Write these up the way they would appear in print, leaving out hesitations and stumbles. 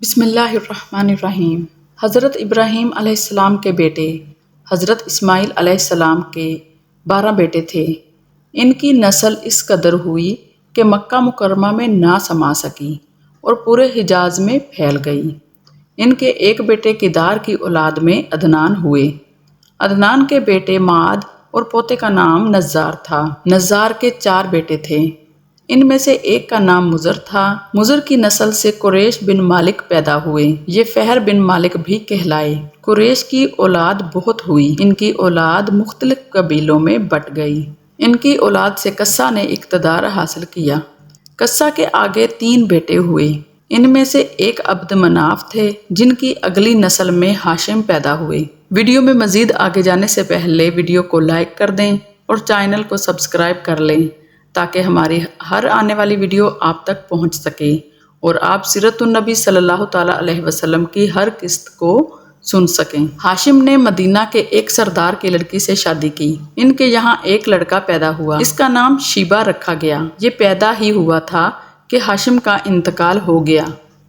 بسم اللہ الرحمن الرحیم۔ حضرت ابراہیم علیہ السلام کے بیٹے حضرت اسماعیل علیہ السلام کے 12 بیٹے تھے۔ ان کی نسل اس قدر ہوئی کہ مکہ مکرمہ میں نہ سما سکی اور پورے حجاز میں پھیل گئی۔ ان کے ایک بیٹے کدار کی اولاد میں عدنان ہوئے۔ عدنان کے بیٹے معد اور پوتے کا نام نزار تھا۔ نزار کے 4 بیٹے تھے۔ ان میں سے ایک کا نام مضر تھا۔ مضر کی نسل سے قریش بن مالک پیدا ہوئے۔ یہ فہر بن مالک بھی کہلائے۔ قریش کی اولاد بہت ہوئی۔ ان کی اولاد مختلف قبیلوں میں بٹ گئی۔ ان کی اولاد سے قصہ نے اقتدار حاصل کیا۔ قصہ کے آگے 3 بیٹے ہوئے۔ ان میں سے ایک عبد مناف تھے جن کی اگلی نسل میں ہاشم پیدا ہوئے۔ ویڈیو میں مزید آگے جانے سے پہلے ویڈیو کو لائک کر دیں اور چینل کو سبسکرائب کر لیں تاکہ ہماری ہر آنے والی ویڈیو آپ تک پہنچ سکے اور آپ سیرت النبی صلی اللہ تعالیٰ علیہ وسلم کی ہر قسط کو سن سکیں۔ ہاشم نے مدینہ کے ایک سردار کی لڑکی سے شادی کی۔ ان کے یہاں ایک لڑکا پیدا ہوا۔ اس کا نام شیبہ رکھا گیا۔ یہ پیدا ہی ہوا تھا کہ ہاشم کا انتقال ہو گیا۔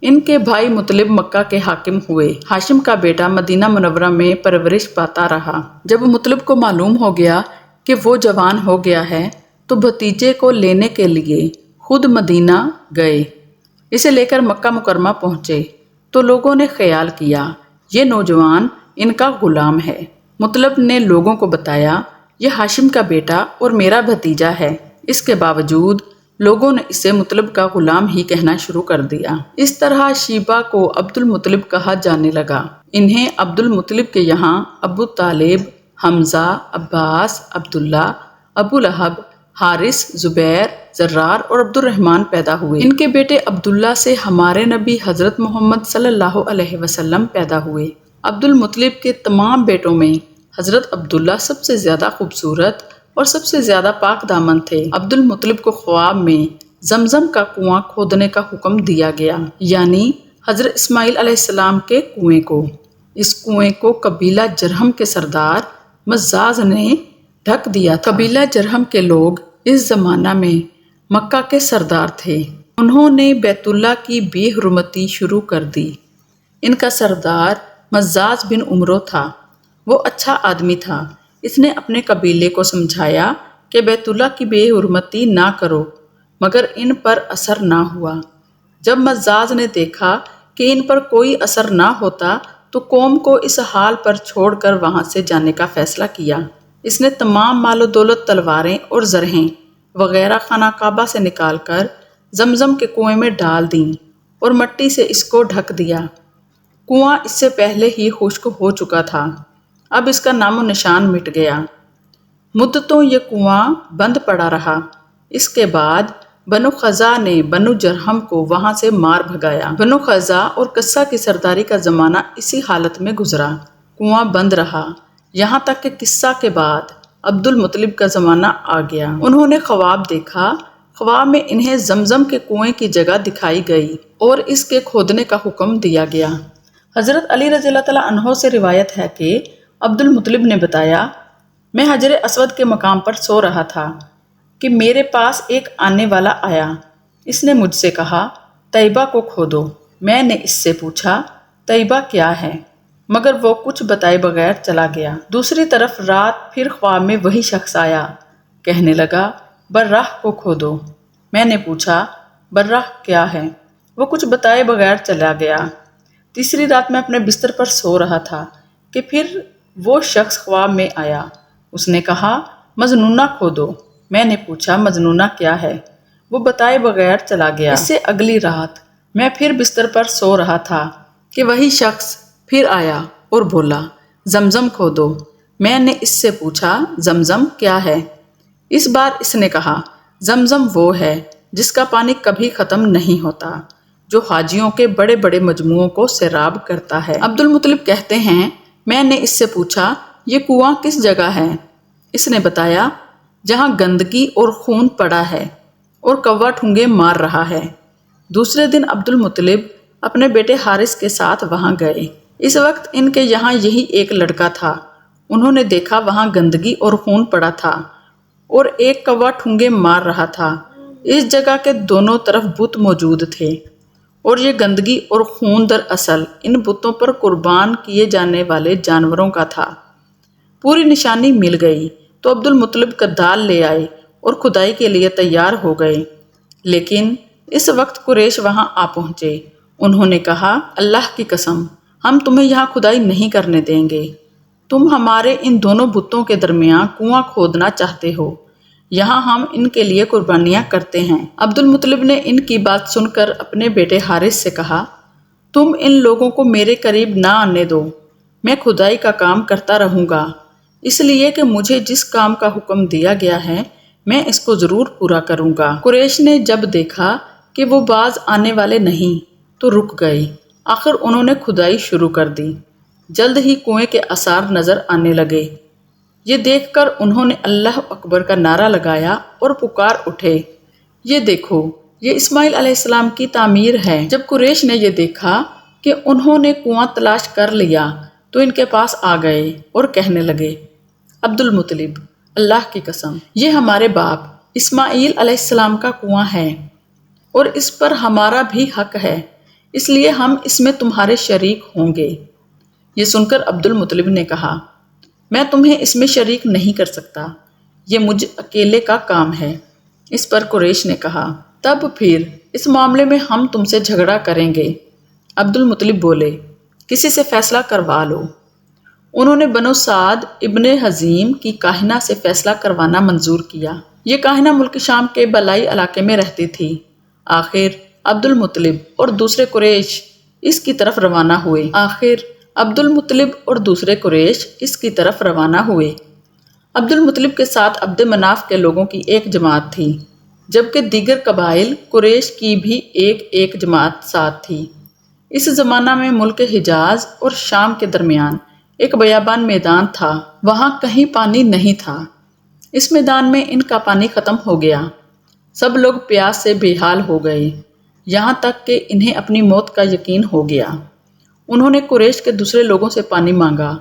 ان کے بھائی مطلب مکہ کے حاکم ہوئے۔ ہاشم کا بیٹا مدینہ منورہ میں پرورش پاتا رہا۔ جب مطلب کو معلوم ہو گیا کہ وہ جوان ہو گیا ہے تو بھتیجے کو لینے کے لیے خود مدینہ گئے۔ اسے لے کر مکہ مکرمہ پہنچے تو لوگوں نے خیال کیا یہ نوجوان ان کا غلام ہے۔ مطلب نے لوگوں کو بتایا یہ ہاشم کا بیٹا اور میرا بھتیجا ہے۔ اس کے باوجود لوگوں نے اسے مطلب کا غلام ہی کہنا شروع کر دیا۔ اس طرح شیبہ کو عبد المطلب کہا جانے لگا۔ انہیں عبد المطلب کے یہاں ابو طالب، حمزہ، عباس، عبداللہ، ابو لہب، حارث، زبیر، زرار اور عبد الرحمن پیدا ہوئے۔ ان کے بیٹے عبداللہ سے ہمارے نبی حضرت محمد صلی اللہ علیہ وسلم پیدا ہوئے۔ عبد المطلب کے تمام بیٹوں میں حضرت عبداللہ سب سے زیادہ خوبصورت اور سب سے زیادہ پاک دامن تھے۔ عبد المطلب کو خواب میں زمزم کا کنواں کھودنے کا حکم دیا گیا، یعنی حضرت اسماعیل علیہ السلام کے کنویں کو۔ اس کنویں کو قبیلہ جرہم کے سردار مزاز نے ڈھک دیا تھا۔ قبیلہ جرہم کے لوگ اس زمانہ میں مکہ کے سردار تھے۔ انہوں نے بیت اللہ کی بے حرمتی شروع کر دی۔ ان کا سردار مزاز بن عمرو تھا۔ وہ اچھا آدمی تھا۔ اس نے اپنے قبیلے کو سمجھایا کہ بیت اللہ کی بے حرمتی نہ کرو، مگر ان پر اثر نہ ہوا۔ جب مزاز نے دیکھا کہ ان پر کوئی اثر نہ ہوتا تو قوم کو اس حال پر چھوڑ کر وہاں سے جانے کا فیصلہ کیا۔ اس نے تمام مال و دولت، تلواریں اور زرہیں وغیرہ خانہ کعبہ سے نکال کر زمزم کے کنویں میں ڈال دیں اور مٹی سے اس کو ڈھک دیا۔ کنواں اس سے پہلے ہی خشک ہو چکا تھا، اب اس کا نام و نشان مٹ گیا۔ مدتوں یہ کنواں بند پڑا رہا۔ اس کے بعد بنو خزاع نے بنو جرہم کو وہاں سے مار بھگایا۔ بنو خزاع اور قصہ کی سرداری کا زمانہ اسی حالت میں گزرا۔ کنواں بند رہا یہاں تک کہ قصہ کے بعد عبد المطلب کا زمانہ آ گیا۔ انہوں نے خواب دیکھا۔ خواب میں انہیں زمزم کے کنویں کی جگہ دکھائی گئی اور اس کے کھودنے کا حکم دیا گیا۔ حضرت علی رضی اللہ تعالیٰ عنہ سے روایت ہے کہ عبد المطلب نے بتایا میں حجر اسود کے مقام پر سو رہا تھا کہ میرے پاس ایک آنے والا آیا۔ اس نے مجھ سے کہا طیبہ کو کھودو۔ میں نے اس سے پوچھا طیبہ کیا ہے، مگر وہ کچھ بتائے بغیر چلا گیا۔ دوسری طرف رات پھر خواب میں وہی شخص آیا، کہنے لگا براہ کو کھودو۔ میں نے پوچھا براہ کیا ہے، وہ کچھ بتائے بغیر چلا گیا۔ تیسری رات میں اپنے بستر پر سو رہا تھا کہ پھر وہ شخص خواب میں آیا۔ اس نے کہا مظنونہ کھودو۔ میں نے پوچھا مظنونہ کیا ہے، وہ بتائے بغیر چلا گیا۔ اس سے اگلی رات میں پھر بستر پر سو رہا تھا کہ وہی شخص پھر آیا اور بولا زمزم کھودو۔ میں نے اس سے پوچھا زمزم کیا ہے، اس بار اس نے کہا زمزم وہ ہے جس کا پانی کبھی ختم نہیں ہوتا، جو حاجیوں کے بڑے بڑے مجموعوں کو سیراب کرتا ہے۔ عبد المطلب کہتے ہیں میں نے اس سے پوچھا یہ کنواں کس جگہ ہے؟ اس نے بتایا جہاں گندگی اور خون پڑا ہے اور کوا ٹھونگے مار رہا ہے۔ دوسرے دن عبد المطلب اپنے بیٹے حارث کے ساتھ وہاں گئے۔ اس وقت ان کے یہاں یہی ایک لڑکا تھا۔ انہوں نے دیکھا وہاں گندگی اور خون پڑا تھا اور ایک کوا ٹھونگے مار رہا تھا۔ اس جگہ کے دونوں طرف بت موجود تھے اور یہ گندگی اور خون دراصل ان بتوں پر قربان کیے جانے والے جانوروں کا تھا۔ پوری نشانی مل گئی تو عبد المطلب کدال لے آئے اور کھدائی کے لیے تیار ہو گئے، لیکن اس وقت قریش وہاں آ پہنچے۔ انہوں نے کہا، اللہ کی قسم، ہم تمہیں یہاں کھدائی نہیں کرنے دیں گے۔ تم ہمارے ان دونوں بتوں کے درمیان کنواں کھودنا چاہتے ہو، یہاں ہم ان کے لیے قربانیاں کرتے ہیں۔ عبد المطلب نے ان کی بات سن کر اپنے بیٹے حارث سے کہا، تم ان لوگوں کو میرے قریب نہ آنے دو، میں کھدائی کا کام کرتا رہوں گا، اس لیے کہ مجھے جس کام کا حکم دیا گیا ہے میں اس کو ضرور پورا کروں گا۔ قریش نے جب دیکھا کہ وہ باز آنے والے نہیں تو رک گئے۔ آخر انہوں نے کھدائی شروع کر دی۔ جلد ہی کنویں کے آثار نظر آنے لگے۔ یہ دیکھ کر انہوں نے اللہ اکبر کا نعرہ لگایا اور پکار اٹھے، یہ دیکھو، یہ اسماعیل علیہ السلام کی تعمیر ہے۔ جب قریش نے یہ دیکھا کہ انہوں نے کنواں تلاش کر لیا تو ان کے پاس آ گئے اور کہنے لگے، عبد المطلب، اللہ کی قسم، یہ ہمارے باپ اسماعیل علیہ السلام کا کنواں ہے اور اس پر ہمارا بھی حق ہے، اس لیے ہم اس میں تمہارے شریک ہوں گے۔ یہ سن کر عبد المطلب نے کہا، میں تمہیں اس میں شریک نہیں کر سکتا، یہ مجھ اکیلے کا کام ہے۔ اس پر قریش نے کہا، تب پھر اس معاملے میں ہم تم سے جھگڑا کریں گے۔ عبد المطلب بولے، کسی سے فیصلہ کروا لو۔ انہوں نے بنو سعد ابن حزیم کی کاہنہ سے فیصلہ کروانا منظور کیا۔ یہ کاہنہ ملک شام کے بالائی علاقے میں رہتی تھی۔ آخر عبد المطلب اور دوسرے قریش اس کی طرف روانہ ہوئے۔ عبد المطلب کے ساتھ عبد مناف کے لوگوں کی ایک جماعت تھی، جبکہ دیگر قبائل قریش کی بھی ایک جماعت ساتھ تھی۔ اس زمانہ میں ملک حجاز اور شام کے درمیان ایک بیابان میدان تھا، وہاں کہیں پانی نہیں تھا۔ اس میدان میں ان کا پانی ختم ہو گیا، سب لوگ پیاس سے بے حال ہو گئے، یہاں تک کہ انہیں اپنی موت کا یقین ہو گیا۔ انہوں نے قریش کے دوسرے لوگوں سے پانی مانگا،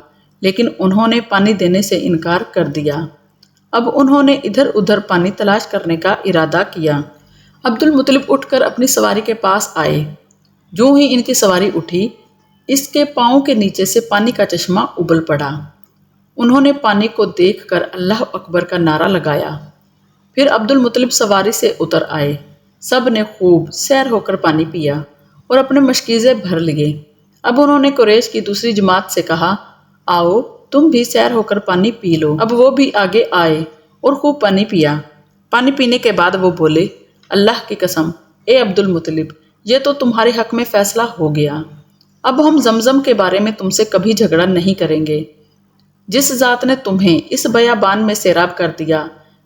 لیکن انہوں نے پانی دینے سے انکار کر دیا۔ اب انہوں نے ادھر ادھر پانی تلاش کرنے کا ارادہ کیا۔ عبد المطلب اٹھ کر اپنی سواری کے پاس آئے۔ جو ہی ان کی سواری اٹھی، اس کے پاؤں کے نیچے سے پانی کا چشمہ ابل پڑا۔ انہوں نے پانی کو دیکھ کر اللہ اکبر کا نعرہ لگایا۔ پھر عبد المطلب سواری سے اتر آئے۔ سب نے خوب سیر ہو کر پانی پیا اور اپنے مشکیزے بھر لیے۔ اب انہوں نے قریش کی دوسری جماعت سے کہا، آؤ تم بھی سیر ہو کر پانی پی لو۔ اب وہ بھی آگے آئے اور خوب پانی پیا۔ پانی پینے کے بعد وہ بولے، اللہ کی قسم، اے عبد المطلب، یہ تو تمہارے حق میں فیصلہ ہو گیا۔ اب ہم زمزم کے بارے میں تم سے کبھی جھگڑا نہیں کریں گے۔ جس ذات نے تمہیں اس بیابان میں سیراب کر دیا،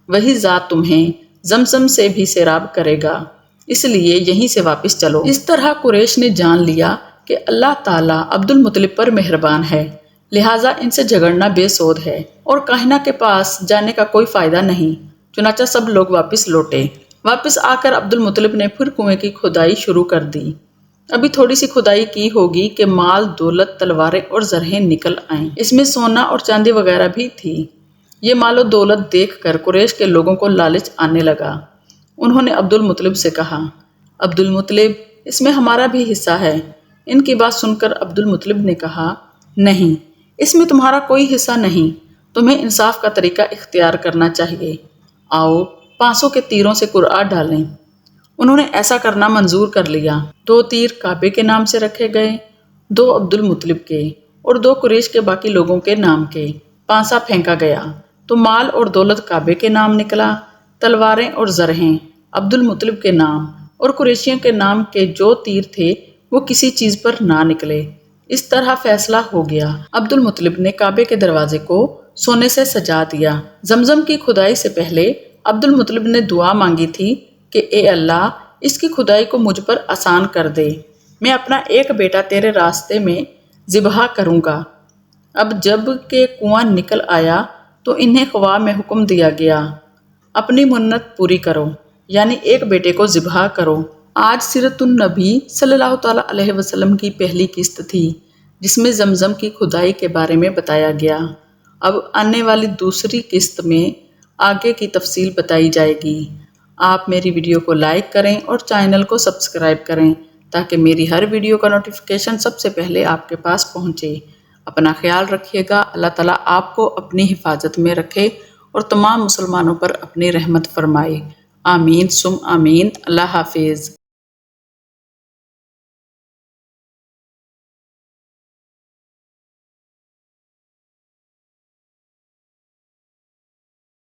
وہی ذات تمہیں زمزم سے بھی سیراب کرے گا، اس لیے یہیں سے واپس چلو۔ اس طرح قریش نے جان لیا کہ اللہ تعالیٰ عبد المطلب پر مہربان ہے، لہٰذا ان سے جھگڑنا بے سود ہے اور کاہنہ کے پاس جانے کا کوئی فائدہ نہیں۔ چنانچہ سب لوگ واپس لوٹے۔ واپس آ کر عبد المطلب نے پھر کنویں کی کھدائی شروع کر دی۔ ابھی تھوڑی سی کھدائی کی ہوگی کہ مال، دولت، تلواریں اور زرہیں نکل آئیں۔ اس میں سونا اور چاندی وغیرہ بھی تھی۔ یہ مال و دولت دیکھ کر قریش کے لوگوں کو لالچ آنے لگا۔ انہوں نے عبد المطلب سے کہا، عبد المطلب، اس میں ہمارا بھی حصہ ہے۔ ان کی بات سن کر عبد المطلب نے کہا، نہیں، اس میں تمہارا کوئی حصہ نہیں، تمہیں انصاف کا طریقہ اختیار کرنا چاہیے۔ آؤ 500 کے تیروں سے قرعہ ڈالیں۔ انہوں نے ایسا کرنا منظور کر لیا۔ 2 تیر کعبے کے نام سے رکھے گئے، 2 عبد المطلب کے اور 2 قریش کے باقی لوگوں کے نام کے۔ پانسا پھینکا گیا تو مال اور دولت کعبے کے نام نکلا، تلواریں اور زرہیں عبد المطلب کے نام، اور قریشیوں کے نام کے جو تیر تھے وہ کسی چیز پر نہ نکلے۔ اس طرح فیصلہ ہو گیا۔ عبد المطلب نے کعبے کے دروازے کو سونے سے سجا دیا۔ زمزم کی کھدائی سے پہلے عبد المطلب نے دعا مانگی تھی کہ اے اللہ، اس کی کھدائی کو مجھ پر آسان کر دے، میں اپنا ایک بیٹا تیرے راستے میں ذبح کروں گا۔ اب جب کہ کنواں نکل آیا تو انہیں خواہ میں حکم دیا گیا، اپنی منت پوری کرو، یعنی ایک بیٹے کو ذبح کرو۔ آج سیرت النبی صلی اللہ تعالیٰ علیہ وسلم کی پہلی قسط تھی جس میں زمزم کی کھدائی کے بارے میں بتایا گیا۔ اب آنے والی دوسری قسط میں آگے کی تفصیل بتائی جائے گی۔ آپ میری ویڈیو کو لائک کریں اور چینل کو سبسکرائب کریں تاکہ میری ہر ویڈیو کا نوٹیفیکیشن سب سے پہلے آپ کے پاس پہنچے۔ اپنا خیال رکھیے گا۔ اللہ تعالیٰ آپ کو اپنی حفاظت میں رکھے اور تمام مسلمانوں پر اپنی رحمت فرمائے۔ آمین ثم آمین۔ اللہ حافظ۔